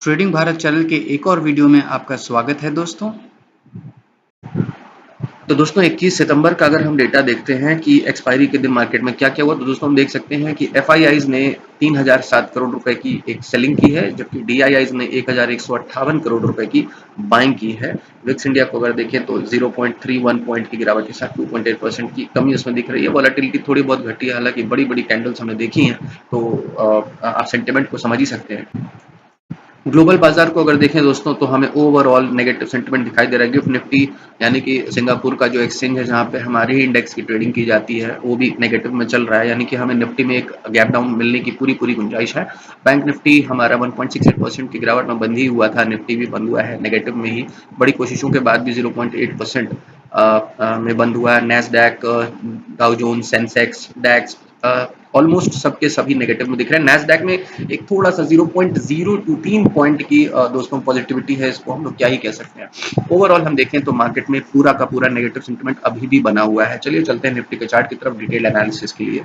Trading Bharat channel के एक और वीडियो में आपका स्वागत है दोस्तों। तो दोस्तों 21 सितंबर का अगर हम डेटा देखते हैं कि एक्सपायरी के दिन मार्केट में क्या-क्या हुआ, तो दोस्तों हम देख सकते हैं कि एफआईआईज ने 3007 करोड़ रुपए की एक सेलिंग की है, जबकि डीआईआईज ने 1158 करोड़ रुपए की बाइंग की है। विक्स इंडिया को अगर देखें तो 0.31 पॉइंट की गिरावट के साथ 2.8% की कमी उसमें दिख रही है। वॉलेटिलिटी थोड़ी बहुत घटी है, हालांकि बड़ी-बड़ी कैंडल्स हमने देखी हैं, तो आप सेंटिमेंट को समझ ही सकते हैं। ग्लोबल बाजार को अगर देखें दोस्तों, तो हमें ओवरऑल नेगेटिव सेंटिमेंट दिखाई दे रहा है। गिफ्ट निफ्टी यानी कि सिंगापुर का जो एक्सचेंज है, जहां पे हमारे ही इंडेक्स की ट्रेडिंग की जाती है, वो भी नेगेटिव में चल रहा है, यानी कि हमें निफ्टी में एक गैप डाउन मिलने की पूरी गुंजाइश है। बैंक निफ्टी हमारा 1.68% की गिरावट में बंद ही हुआ था, निफ्टी भी बंद हुआ है नेगेटिव में ही, बड़ी कोशिशों के बाद भी 0.8% में बंद हुआ है। नैस्डैक, डाउ जोन्स, सेंसेक्स, डैक्स ऑलमोस्ट सबके सभी नेगेटिव में दिख रहे हैं। नैस्डैक में एक थोड़ा सा 0.023 पॉइंट की दोस्तों पॉजिटिविटी है, इसको हम लोग क्या ही कह सकते हैं। ओवरऑल हम देखें तो मार्केट में पूरा का पूरा नेगेटिव सेंटिमेंट अभी भी बना हुआ है। चलिए चलते हैं निफ्टी के चार्ट की तरफ डिटेल एनालिसिस के लिए।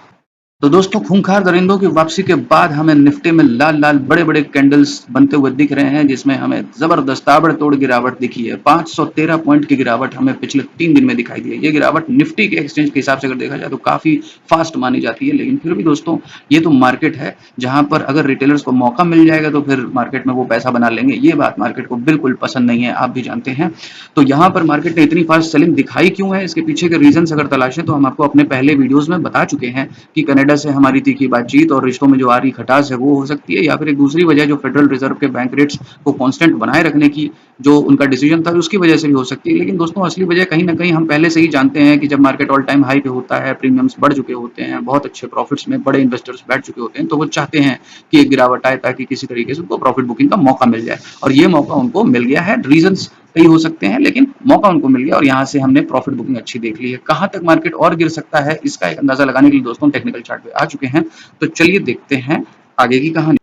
तो दोस्तों खूंखार दरिंदों की वापसी के बाद हमें निफ्टी में लाल-लाल बड़े-बड़े कैंडल्स बनते हुए दिख रहे हैं, जिसमें हमें जबरदस्त ताबड़तोड़ गिरावट दिखी है। 513 पॉइंट की गिरावट हमें पिछले 3 दिन में दिखाई दी है। ये गिरावट निफ्टी के एक्सचेंज के हिसाब से अगर देखा जाए तो काफ़ी फास्ट मानी जाती है, लेकिन फिर भी दोस्तों ये तो मार्केट है, जहाँ पर अगर रिटेलर्स को मौका मिल जाएगा तो फिर मार्केट में वो पैसा बना लेंगे। ये बात मार्केट को बिल्कुल पसंद नहीं है, आप भी जानते हैं। तो यहाँ पर मार्केट ने इतनी फास्ट सेलिंग दिखाई क्यों है, इसके पीछे के रीजंस अगर तलाशें तो हम आपको अपने पहले वीडियोस में बता चुके हैं कि कनाडा से हमारी तीखी बातचीत और रिश्तों में जो आ रही खटास है वो हो सकती है, या फिर एक दूसरी वजह जो फेडरल रिजर्व के बैंक रेट्स को कांस्टेंट बनाए रखने की जो उनका डिसीजन था उसकी वजह से भी हो सकती है। लेकिन दोस्तों असली वजह कहीं ना कहीं हम पहले से ही जानते हैं कि जब मार्केट ऑल टाइम हाई पे होता है, प्रीमियम्स बढ़ चुके होते हैं, बहुत अच्छे प्रॉफिट्स में बड़े इन्वेस्टर्स बैठ चुके होते हैं, तो वो चाहते हैं कि एक गिरावट आए ताकि किसी तरीके से उनको प्रॉफिट बुकिंग का मौका मिल जाए, और ये मौका उनको मिल गया है। रीजंस कई हो सकते हैं, लेकिन मौका उनको मिल गया और यहाँ से हमने प्रॉफिट बुकिंग अच्छी देख ली है। कहाँ तक मार्केट और गिर सकता है इसका एक अंदाजा लगाने के लिए दोस्तों टेक्निकल चार्ट पे आ चुके हैं, तो चलिए देखते हैं आगे की कहानी।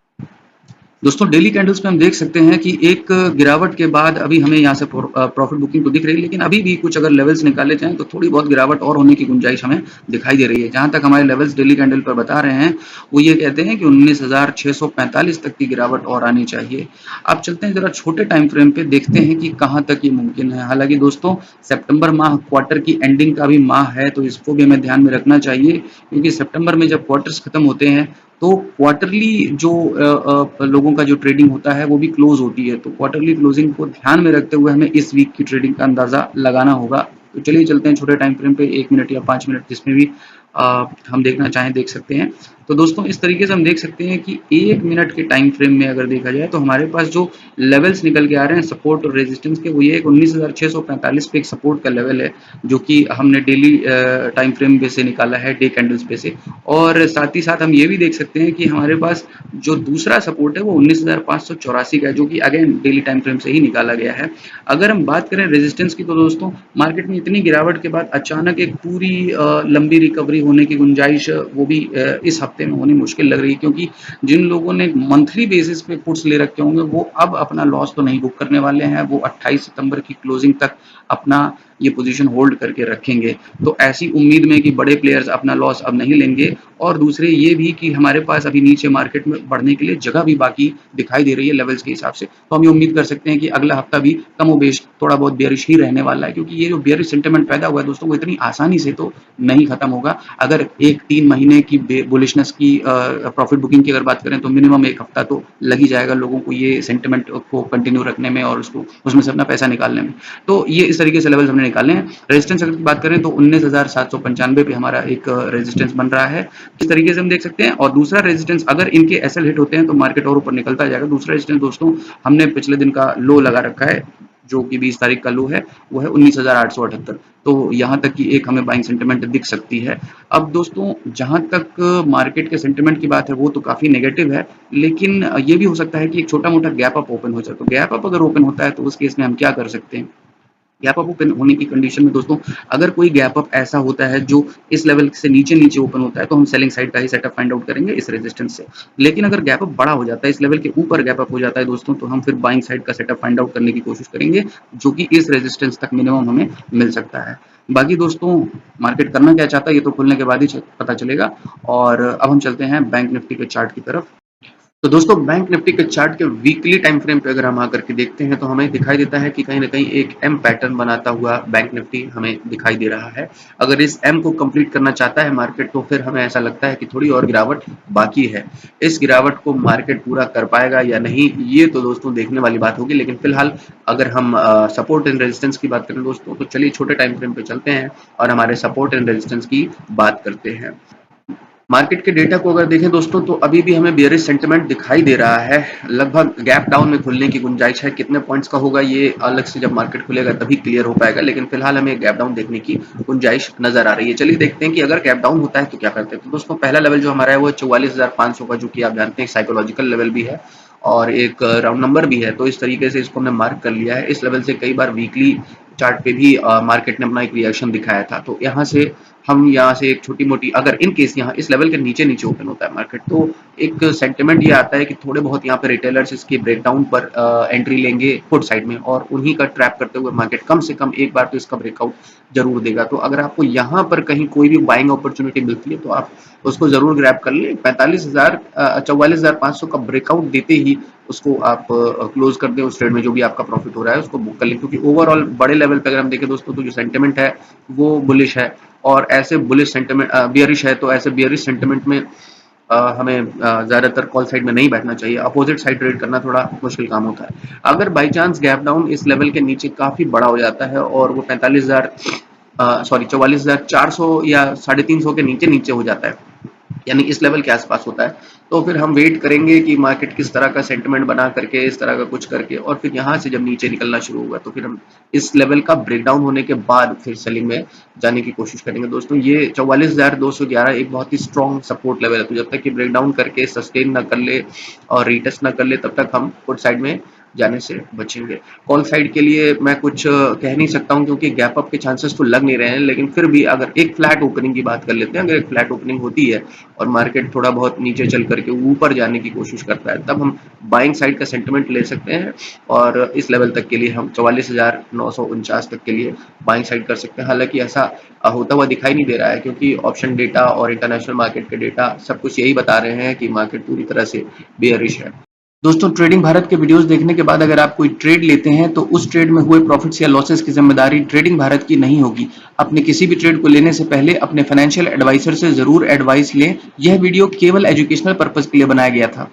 दोस्तों डेली कैंडल्स पे हम देख सकते हैं कि एक गिरावट के बाद अभी हमें यहाँ से प्रॉफिट बुकिंग तो दिख रही है, लेकिन अभी भी कुछ अगर लेवल्स निकाले जाएं तो थोड़ी बहुत गिरावट और होने की गुंजाइश हमें दिखाई दे रही है। जहां तक हमारे लेवल्स डेली कैंडल पर बता रहे हैं, वो ये कहते हैं कि 19,645 तक की गिरावट और आनी चाहिए। अब चलते हैं जरा छोटे टाइम फ्रेम पे, देखते हैं कि कहाँ तक ये मुमकिन है। हालांकि दोस्तों सितंबर माह क्वार्टर की एंडिंग का भी माह है, तो इसको भी हमें ध्यान में रखना चाहिए, क्योंकि सितंबर में जब क्वार्टर्स खत्म होते हैं तो क्वार्टरली जो लोगों का जो ट्रेडिंग होता है वो भी क्लोज होती है, तो क्वार्टरली क्लोजिंग को ध्यान में रखते हुए हमें इस वीक की ट्रेडिंग का अंदाजा लगाना होगा। तो चलिए चलते हैं छोटे टाइम फ्रेम पे, 1 मिनट या 5 मिनट जिसमें भी हम देखना चाहें देख सकते हैं। तो दोस्तों इस तरीके से हम देख सकते हैं कि 1 मिनट के टाइम फ्रेम में अगर देखा जाए तो हमारे पास जो लेवल्स निकल के आ रहे हैं सपोर्ट और रेजिस्टेंस के, वो ये 19,645 पे एक सपोर्ट का लेवल है, जो कि हमने डेली टाइम फ्रेम पे से निकाला है, डे कैंडल्स पे से। और साथ ही साथ हम ये भी देख सकते हैं कि हमारे पास जो दूसरा सपोर्ट है वो 19,584 का है, जो कि अगेन डेली टाइम फ्रेम से ही निकाला गया है। अगर हम बात करें रेजिस्टेंस की, तो दोस्तों मार्केट में इतनी गिरावट के बाद अचानक एक पूरी लंबी रिकवरी होने की गुंजाइश वो भी इस हफ्ते में होनी मुश्किल लग रही है, क्योंकि जिन लोगों ने मंथली बेसिस पे पुट्स ले रखे होंगे वो अब अपना लॉस तो नहीं बुक करने वाले हैं, वो 28 सितंबर की क्लोजिंग तक अपना ये पोजीशन होल्ड करके रखेंगे। तो ऐसी उम्मीद में कि बड़े प्लेयर्स अपना लॉस अब नहीं लेंगे, और दूसरे ये भी कि हमारे पास अभी नीचे मार्केट में बढ़ने के लिए जगह भी बाकी दिखाई दे रही है लेवल्स के हिसाब से, तो हम ये उम्मीद कर सकते हैं कि अगला हफ्ता भी कमोबेश थोड़ा बहुत बेयरिश ही रहने वाला है, क्योंकि ये जो बेयरिश सेंटिमेंट पैदा हुआ है दोस्तों वो इतनी आसानी से तो नहीं खत्म होगा। अगर 1-3 महीने की बुलिशनेस की प्रॉफिट बुकिंग की अगर बात करें तो मिनिमम 1 हफ्ता तो लग ही जाएगा लोगों को ये सेंटिमेंट को कंटिन्यू रखने में और उसको उसमें से अपना पैसा निकालने में। तो ये इस तरीके से लेवल्स हमने निकाले हैं। रेजिस्टेंस अगर की बात करें तो 19,795 पे हमारा एक रेजिस्टेंस बन रहा है, इस तरीके से हम देख सकते हैं। और दूसरा रेजिस्टेंस अगर इनके एसएल हिट होते हैं तो मार्केट और ऊपर निकलता जाएगा। दूसरा रेजिस्टेंस दोस्तों हमने पिछले दिन का लो लगा रखा है, जो कि 20 तारीख का लो है, वो है 19,878। तो यहाँ तक की एक हमें बाइंग सेंटिमेंट दिख सकती है। अब दोस्तों जहाँ तक मार्केट के सेंटिमेंट की बात है वो तो काफी नेगेटिव है, लेकिन ये भी हो सकता है कि एक छोटा मोटा गैप अप ओपन हो जाए। तो गैप अप अगर ओपन होता है तो उस केस में हम क्या कर सकते हैं, गैप अप ओपन होने की कंडीशन में दोस्तों अगर कोई गैप अप ऐसा होता है जो इस लेवल से नीचे नीचे ओपन होता है, तो हम सेलिंग साइड का ही सेटअप फाइंड आउट करेंगे इस रेजिस्टेंस से। लेकिन अगर गैप अप बड़ा हो जाता है, इस लेवल के ऊपर गैप अप हो जाता है दोस्तों, तो हम फिर बाइंग साइड का सेटअप फाइंड आउट करने की कोशिश करेंगे, जो कि इस रेजिस्टेंस तक मिनिमम हमें मिल सकता है। बाकी दोस्तों मार्केट करना क्या चाहता है ये तो खुलने के बाद ही पता चलेगा। और अब हम चलते हैं बैंक निफ्टी के चार्ट की तरफ। तो दोस्तों बैंक निफ्टी के चार्ट के वीकली टाइम फ्रेम पे अगर हम आकर के देखते हैं तो हमें दिखाई देता है कि कहीं ना कहीं एक एम पैटर्न बनाता हुआ बैंक निफ्टी हमें दिखाई दे रहा है। अगर इस एम को कंप्लीट करना चाहता है मार्केट तो फिर हमें ऐसा लगता है कि थोड़ी और गिरावट बाकी है। इस गिरावट को मार्केट पूरा कर पाएगा या नहीं, ये तो दोस्तों देखने वाली बात होगी। लेकिन फिलहाल अगर हम सपोर्ट एंड रेजिस्टेंस की बात करें दोस्तों तो चलिए छोटे टाइम फ्रेम पे चलते हैं और हमारे सपोर्ट एंड रेजिस्टेंस की बात करते हैं। मार्केट के डेटा को अगर देखें दोस्तों तो अभी भी हमें बेयरिश सेंटिमेंट दिखाई दे रहा है। लगभग गैप डाउन में खुलने की गुंजाइश है। कितने पॉइंट्स का होगा ये अलग से जब मार्केट खुलेगा तभी क्लियर हो पाएगा, लेकिन फिलहाल हमें गैप डाउन देखने की गुंजाइश नजर आ रही है। चलिए देखते हैं कि अगर गैप डाउन होता है तो क्या करते हैं। तो दोस्तों पहला लेवल जो हमारा है वो 44,500 का, जो कि आप जानते हैं साइकोलॉजिकल लेवल भी है और एक राउंड नंबर भी है। तो इस तरीके से इसको हमने मार्क कर लिया है। इस लेवल से कई बार वीकली चार्ट पे भी मार्केट ने अपना एक रिएक्शन दिखाया था। तो यहाँ से एक छोटी मोटी, अगर इन केस यहाँ इस लेवल के नीचे नीचे ओपन होता है मार्केट तो एक सेंटिमेंट ये आता है कि थोड़े बहुत यहाँ पे रिटेलर्स इसके ब्रेकडाउन पर एंट्री लेंगे पुट साइड में, और उन्हीं का ट्रैप करते हुए मार्केट कम से कम एक बार तो इसका ब्रेकआउट जरूर देगा। तो अगर आपको यहाँ पर कहीं कोई भी बाइंग अपॉर्चुनिटी मिलती है तो आप उसको जरूर ग्रैब कर लें। 44,500 का ब्रेकआउट देते ही उसको आप क्लोज कर दें, उस ट्रेड में जो भी आपका प्रॉफिट हो रहा है उसको बुक कर लें। क्योंकि ओवरऑल बड़े लेवल पे अगर हम देखें दोस्तों तो जो सेंटिमेंट है वो बुलिश है, और ऐसे बुलिश सेंटिमेंट बियरिश है, तो ऐसे बियरिश सेंटिमेंट में हमें ज्यादातर कॉल साइड में नहीं बैठना चाहिए। अपोजिट साइड ट्रेड करना थोड़ा मुश्किल काम होता है। अगर बाई चांस गैप डाउन इस लेवल के नीचे काफी बड़ा हो जाता है और वो 44,400 या 350 के नीचे नीचे हो जाता है, यानी इस लेवल के आसपास होता है, तो फिर हम वेट करेंगे कि मार्केट किस तरह का सेंटिमेंट बना करके, इस तरह का कुछ करके, और फिर यहाँ से जब नीचे निकलना शुरू होगा तो फिर हम इस लेवल का ब्रेकडाउन होने के बाद फिर सेलिंग में जाने की कोशिश करेंगे। दोस्तों ये 44,211 एक बहुत ही स्ट्रॉन्ग सपोर्ट लेवल है। तो जब तक कि ब्रेकडाउन करके सस्टेन ना कर ले और रीटेस्ट ना कर ले तब तक हम पुट साइड में जाने से बचेंगे। कॉल साइड के लिए मैं कुछ कह नहीं सकता हूं क्योंकि गैप अप के चांसेस तो लग नहीं रहे हैं, लेकिन फिर भी अगर एक फ्लैट ओपनिंग की बात कर लेते हैं, अगर एक फ्लैट ओपनिंग होती है और मार्केट थोड़ा बहुत नीचे चल करके ऊपर जाने की कोशिश करता है तब हम बाइंग साइड का सेंटिमेंट ले सकते हैं, और इस लेवल तक के लिए हम 44,949 तक के लिए बाइंग साइड कर सकते हैं। हालांकि ऐसा होता हुआ दिखाई नहीं दे रहा है क्योंकि ऑप्शन डेटा और इंटरनेशनल मार्केट के डेटा सब कुछ यही बता रहे हैं कि मार्केट पूरी तरह से बेयरिश है। दोस्तों ट्रेडिंग भारत के वीडियोस देखने के बाद अगर आप कोई ट्रेड लेते हैं तो उस ट्रेड में हुए प्रॉफिट्स या लॉसेस की जिम्मेदारी ट्रेडिंग भारत की नहीं होगी। अपने किसी भी ट्रेड को लेने से पहले अपने फाइनेंशियल एडवाइजर से जरूर एडवाइस लें। यह वीडियो केवल एजुकेशनल पर्पस के लिए बनाया गया था।